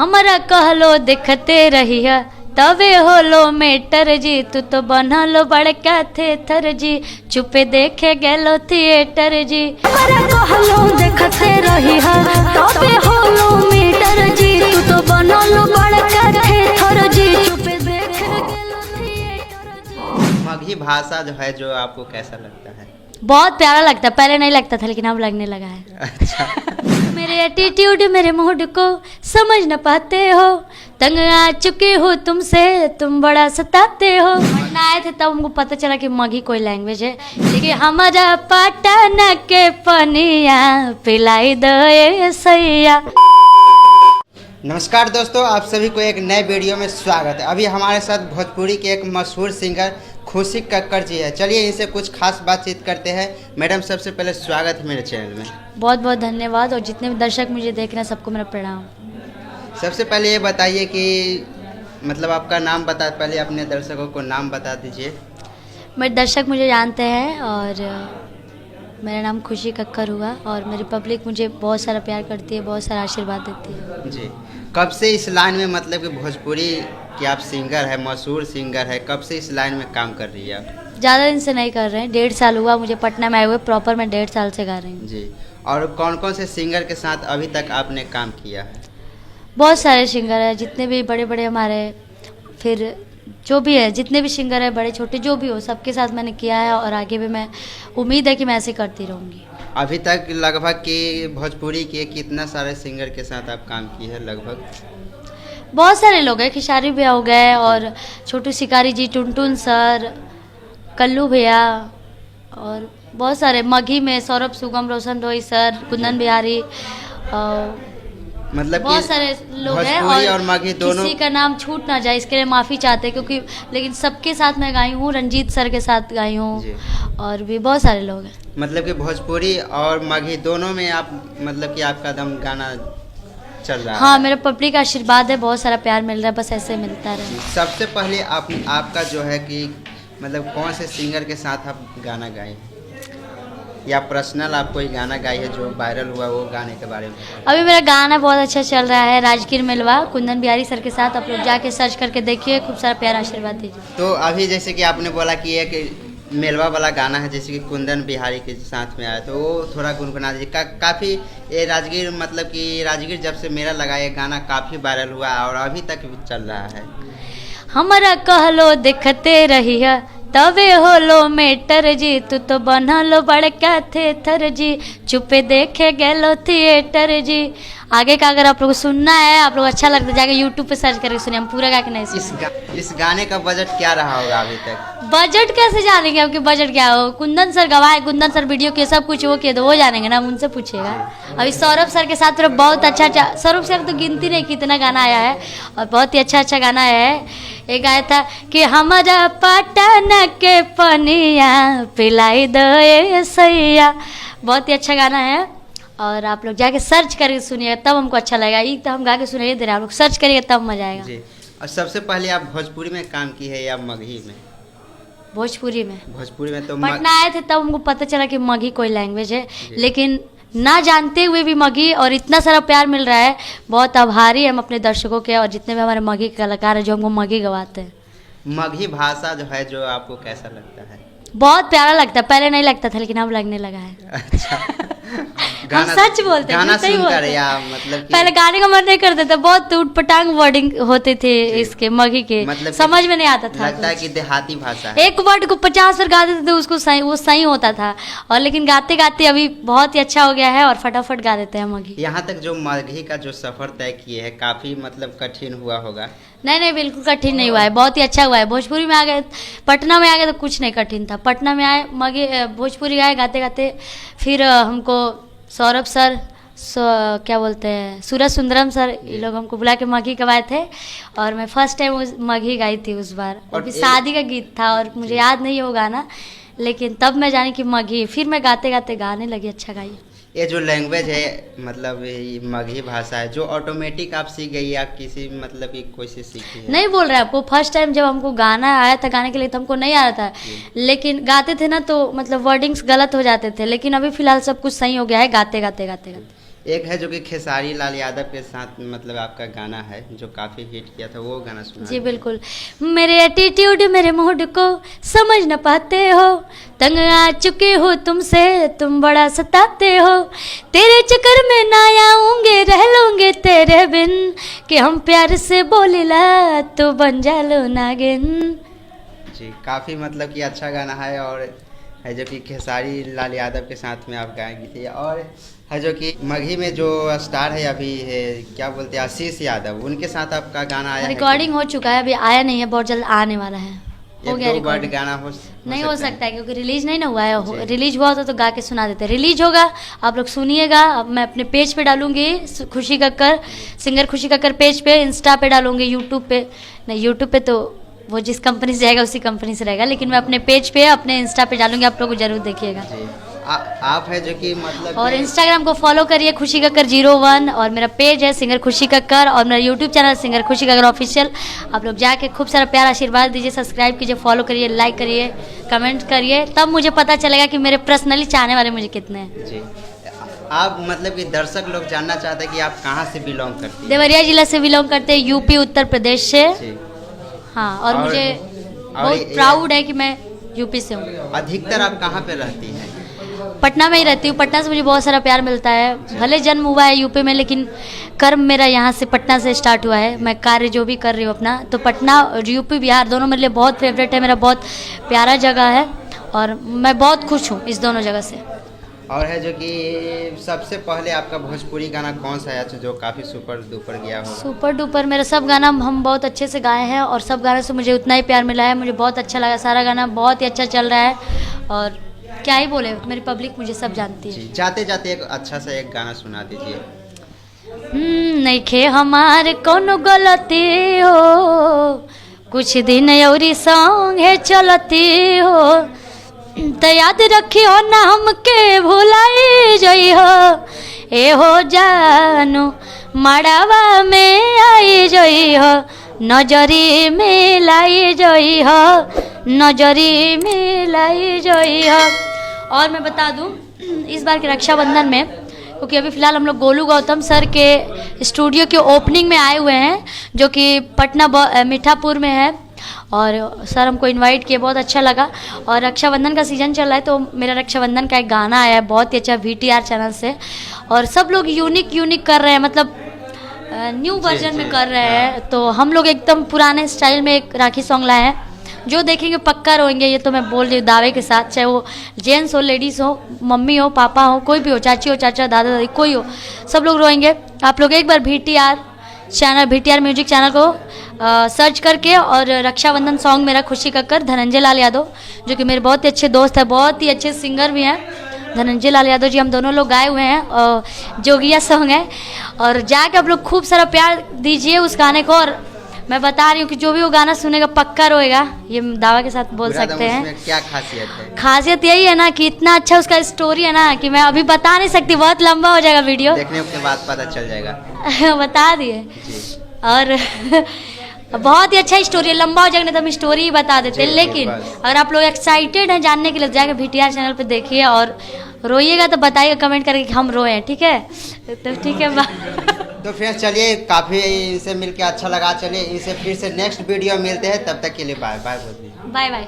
हमारा कहलो देखते रही है तवे होलो मेटर जी, तू तो बनलो बड़का थे थर जी, चुपे देखे गेलो थिएटर जी। हमारा कहलो देखते रही है तवे होलो मेटर जी, तू तो बनलो बड़का थे थर जी, चुपे देखे गेलो थिएटर जी। मगही भाषा जो है जो आपको कैसा लगता है? बहुत प्यारा लगता है, पहले नहीं लगता था लेकिन अब लगने लगा है। अच्छा। मेरे एटीट्यूड मेरे मूड को समझ न पाते हो, तंग आ चुके हो तुमसे, तुम बड़ा सताते हो। पटना आए थे तब हमको पता चला कि मगही कोई लैंग्वेज है, लेकिन हमारा पटना के पनिया पिलाई दे सैया। नमस्कार दोस्तों, आप सभी को एक नए वीडियो में स्वागत है। अभी हमारे साथ भोजपुरी के एक मशहूर सिंगर खुशी कक्कड़ जी है। चलिए इनसे कुछ खास बातचीत करते हैं। मैडम, सबसे पहले स्वागत है मेरे चैनल में। बहुत बहुत धन्यवाद, और जितने भी दर्शक मुझे देख रहे हैं सबको मेरा प्रणाम। सबसे पहले ये बताइए कि मतलब आपका नाम पहले अपने दर्शकों को नाम बता दीजिए। मेरे दर्शक मुझे जानते हैं और मेरा नाम खुशी कक्कड़ हुआ, और मेरी पब्लिक मुझे बहुत सारा प्यार करती है, बहुत सारा आशीर्वाद देती है जी। कब से इस लाइन में, मतलब कि भोजपुरी की आप सिंगर है, मशहूर सिंगर है, कब से इस लाइन में काम कर रही है आप? ज़्यादा दिन से नहीं कर रहे हैं, 1.5 साल हुआ मुझे पटना में आए हुए। प्रॉपर मैं 1.5 साल से गा रही हूँ जी। और कौन कौन से सिंगर के साथ अभी तक आपने काम किया है? बहुत सारे सिंगर हैं, जितने भी बड़े बड़े हमारे, फिर जो भी है, जितने भी सिंगर है बड़े छोटे जो भी हो, सबके साथ मैंने किया है, और आगे भी मैं उम्मीद है कि मैं ऐसे करती रहूँगी। अभी तक लगभग कि भोजपुरी के कितना सारे सिंगर के साथ आप काम किए हैं? लगभग बहुत सारे लोग हैं, खेसारी भैया हो गए, और छोटू शिकारी जी, टुनटुन सर, कल्लू भैया, और बहुत सारे। मगही में सौरभ सुगम, रोशन रोई सर, कुंदन बिहारी, मतलब बहुत सारे लोग हैं। और मगही दोनों, किसी का नाम छूट ना जाए इसके लिए माफ़ी चाहते हैं, क्योंकि लेकिन सबके साथ मैं गाई हूँ, रंजीत सर के साथ गाई हूँ, और भी बहुत सारे लोग हैं। मतलब कि भोजपुरी और मगही दोनों में आप, मतलब कि आपका दम गाना चल रहा है? हाँ, मेरा पब्लिक का आशीर्वाद है, बहुत सारा प्यार मिल रहा है, बस ऐसे मिलता रहे। सबसे पहले आपका जो है कि मतलब कौन से सिंगर के साथ आप गाना गाए, या पर्सनल आप कोई गाना गाई है जो वायरल हुआ, वो गाने के बारे में? अभी मेरा गाना बहुत अच्छा चल रहा है, राजगीर मिलवा, कुंदन बिहारी सर के साथ। आप लोग जाके सर्च करके देखिए, खूब सारा प्यार आशीर्वाद दीजिए। तो अभी जैसे कि आपने बोला कि एक मेलवा वाला गाना है, जैसे कि कुंदन बिहारी के साथ में आया, तो वो थोड़ा गुनगुना दीजिए। काफ़ी ये राजगीर, मतलब कि राजगीर जब से मेला लगा, ये गाना काफ़ी वायरल हुआ और अभी तक भी चल रहा है। हमारा कहलो देखते रही है तवे होलो मेटर जी, तू तो बनलो बड़का थे थर जी, चुपे देखे गेलो थिएटर जी। आगे का अगर आप लोग को सुनना है, आप लोग अच्छा लगता है, जाके यूट्यूब पे सर्च करके सुनिए, हम पूरा गा के नहीं सुनिए। इस गाने का बजट क्या रहा होगा अभी तक? बजट कैसे जानेंगे आपके बजट क्या हो? कुंदन सर गवाए, कुंदन सर वीडियो के सब कुछ वो किए, तो वो जानेंगे ना, उनसे पूछिएगा। अभी सौरभ सर के साथ बहुत अच्छा, सौरभ सर तो गिनती नहीं कितना गाना आया है, और बहुत ही अच्छा गाना है। एक आया था कि हमारा पटना के पनिया पिलाई दे सैया, बहुत ही अच्छा गाना है, और आप लोग जाके सर्च करके सुनिएगा, तब हमको अच्छा लगेगा। ये तो हम गा के सुनाइए दे रहे, आप लोग सर्च करिएगा तब मजा आएगा। जी। और सबसे पहले आप भोजपुरी में काम की है या मगही में? भोजपुरी में। भोजपुरी में तो पटना आए थे तब हमको पता चला कि मगही कोई लैंग्वेज है, लेकिन ना जानते हुए भी मगही, और इतना सारा प्यार मिल रहा है, बहुत आभारी हम अपने दर्शकों के, और जितने भी हमारे मगही कलाकार हैं जो हमको मगही गवाते हैं। मगही भाषा जो है जो आपको कैसा लगता है? बहुत प्यारा लगता है, पहले नहीं लगता था लेकिन अब लगने लगा है। अच्छा। हम सच बोलते हैं, गाना सही सुनकर बोलते या हैं। मतलब कि पहले गाने का मन नहीं करता था, बहुत उटपटांग वर्डिंग होते थे इसके मगही के, मतलब समझ में नहीं आता था। लगता है कि देहाती भाषा है। एक वर्ड को 50 बार गा देते थे, उसको सही, वो सही होता था, और लेकिन गाते गाते अभी बहुत ही अच्छा हो गया है, और फटाफट गा देते हैं मगही। यहाँ तक जो मगही का जो सफर तय किए है, काफी मतलब कठिन हुआ होगा? नहीं, बिल्कुल कठिन नहीं हुआ है, बहुत ही अच्छा हुआ है। भोजपुरी में आ गए, पटना में आ गए तो कुछ नहीं कठिन था। पटना में आए, मगही भोजपुरी गाए गाते गाते, फिर हमको सौरभ सर, क्या बोलते हैं, सूरज सुंदरम सर, ये लोग हमको बुला के मगही गवाए थे, और मैं फर्स्ट टाइम मगही गाई थी उस बार, और भी शादी का गीत था, और मुझे याद नहीं हो गाना, लेकिन तब मैं जानी कि मगही, फिर मैं गाते गाते गाने लगी, अच्छा गाई। ये जो लैंग्वेज है, मतलब ये मगही भाषा है, जो ऑटोमेटिक आप सीख गई या किसी मतलब की कोशिश सीखी है? नहीं बोल रहे आपको, फर्स्ट टाइम जब हमको गाना आया था, गाने के लिए तो हमको नहीं आ रहा था, लेकिन गाते थे ना तो मतलब वर्डिंग्स गलत हो जाते थे, लेकिन अभी फिलहाल सब कुछ सही हो गया है, गाते गाते गाते गाते। एक है जो कि खेसारी लाल यादव के साथ मतलब आपका गाना है जो काफ़ी हिट किया था, वो गाना सुना जी बिल्कुल। मेरे एटीट्यूड मेरे मूड को समझ न पाते हो, तंग आ चुके हो तुमसे, तुम बड़ा सताते हो, तेरे चक्कर में ना आऊंगे, रह लूंगे तेरे बिन, कि हम प्यार से बोलिला तो बन जा लो नागिन। जी। काफ़ी मतलब कि अच्छा गाना है, और है जो कि खेसारी लाल यादव के साथ में आप गाएंगी थी, और है जो कि मगही में जो स्टार है अभी है क्या बोलते हैं आशीष यादव, उनके साथ आपका गाना आया रिकॉर्डिंग हो चुका है, अभी आया नहीं है, बहुत जल्द आने वाला है। हो गया एक दो वर्ड रिकॉर्डिंग। गाना नहीं हो सकता है क्योंकि रिलीज नहीं ना हुआ है, रिलीज हुआ होता तो गा के सुना देते। रिलीज होगा, आप लोग सुनिएगा। अब मैं अपने पेज पे डालूंगी, खुशी कक्कर सिंगर खुशी कक्कर पेज पे, इंस्टा पे डालूंगी, यूट्यूब पे नहीं, यूट्यूब पे तो वो जिस कंपनी से जाएगा उसी कंपनी से रहेगा, लेकिन मैं अपने पेज पे अपने इंस्टा पे डालूंगी, आप लोग जरूर देखिएगा। आप है जो कि मतलब और इंस्टाग्राम को फॉलो करिए खुशी कक्कर 01, और मेरा पेज है सिंगर खुशी कक्कर, और मेरा यूट्यूब चैनल सिंगर खुशी कक्कर ऑफिशियल। आप लोग जाके खूब सारा प्यार आशीर्वाद दीजिए, सब्सक्राइब कीजिए, फॉलो करिए, लाइक करिए, कमेंट करिए, तब मुझे पता चलेगा कि मेरे पर्सनली चाहने वाले मुझे कितने हैं। जी। आप मतलब कि दर्शक लोग जानना चाहते हैं कि आप कहाँ से बिलोंग करते हैं? देवरिया जिला से बिलोंग करते हैं, यूपी उत्तर प्रदेश से। हाँ, और मुझे बहुत प्राउड है कि मैं यूपी से हूँ। अधिकतर आप कहाँ पे रहती हैं? पटना में ही रहती हूँ। पटना से मुझे बहुत सारा प्यार मिलता है, भले जन्म हुआ है यूपी में, लेकिन कर्म मेरा यहाँ से पटना से स्टार्ट हुआ है। मैं कार्य जो भी कर रही हूँ अपना, तो पटना और यूपी बिहार दोनों मेरे लिए बहुत फेवरेट है, मेरा बहुत प्यारा जगह है, और मैं बहुत खुश हूँ इस दोनों जगह से। और है जो कि सबसे पहले आपका भोजपुरी गाना कौन सा है जो काफ़ी सुपर डुपर गया हो? सुपर डुपर मेरा सब गाना हम बहुत अच्छे से गाए हैं, और सब गाने से मुझे उतना ही प्यार मिला है, मुझे बहुत अच्छा लगा, सारा गाना बहुत ही अच्छा चल रहा है, और क्या ही बोले, मेरी पब्लिक मुझे सब जानती है। जाते जाते एक अच्छा सा एक गाना सुना दीजिए। नहीं खे हमारे कोनो गलती हो, कुछ दिन औरी सॉन्ग है चलती हो, तो याद रखियो ना हमके भुलाई जई हो, ए हो जानू मड़ावा में आई जई हो, नजरी में लाई जई हो, नजरी में लाई जई हो। और मैं बता दूं, इस बार के रक्षाबंधन में, क्योंकि अभी फ़िलहाल हम लोग गोलू गौतम सर के स्टूडियो के ओपनिंग में आए हुए हैं, जो कि पटना मीठापुर में है, और सर हमको इनवाइट किए, बहुत अच्छा लगा। और रक्षाबंधन का सीज़न चल रहा है, तो मेरा रक्षाबंधन का एक गाना आया है बहुत ही अच्छा VTR चैनल से, और सब लोग यूनिक कर रहे हैं, मतलब न्यू वर्जन में कर रहे हैं, तो हम लोग एकदम पुराने स्टाइल में एक राखी सॉन्ग लाए हैं, जो देखेंगे पक्का रोएंगे, ये तो मैं बोल रही हूँ दावे के साथ, चाहे वो जेंट्स हो, लेडीज़ हो, मम्मी हो, पापा हो, कोई भी हो, चाची हो, चाचा, दादा दादी, कोई हो, सब लोग रोएंगे। आप लोग एक बार VTR म्यूजिक चैनल को सर्च करके, और रक्षाबंधन सॉन्ग मेरा खुशी कक्कर धनंजय लाल यादव, जो कि मेरे बहुत ही अच्छे दोस्त है, बहुत ही अच्छे सिंगर भी हैं, धनंजय लाल यादव जी, हम दोनों लोग गाए हुए हैं, और जोगिया सॉन्ग है, और जाके आप लोग खूब सारा प्यार दीजिए उस गाने को। और मैं बता रही हूँ कि जो भी वो गाना सुनेगा पक्का रोएगा, ये दावा के साथ बोल सकते हैं। उसमें क्या खासियत है? खासियत यही है ना कि इतना अच्छा उसका स्टोरी है ना, कि मैं अभी बता नहीं सकती, बहुत लंबा हो जाएगा वीडियो, देखने के बाद पता चल जाएगा। बता दिए। और बहुत ही अच्छा स्टोरी है, लंबा हो जाएगा नहीं तो हम स्टोरी ही बता देते, लेकिन अगर आप लोग एक्साइटेड हैं जानने के लिए, जाकर VTR चैनल पे देखिए, और रोइएगा तो बताइएगा कमेंट करके कि हम रोए हैं, ठीक है? तो ठीक है। तो फिर चलिए, काफ़ी इनसे मिलके अच्छा लगा, चलिए इनसे फिर से नेक्स्ट वीडियो मिलते हैं, तब तक के लिए बाय बाय। Bye bye.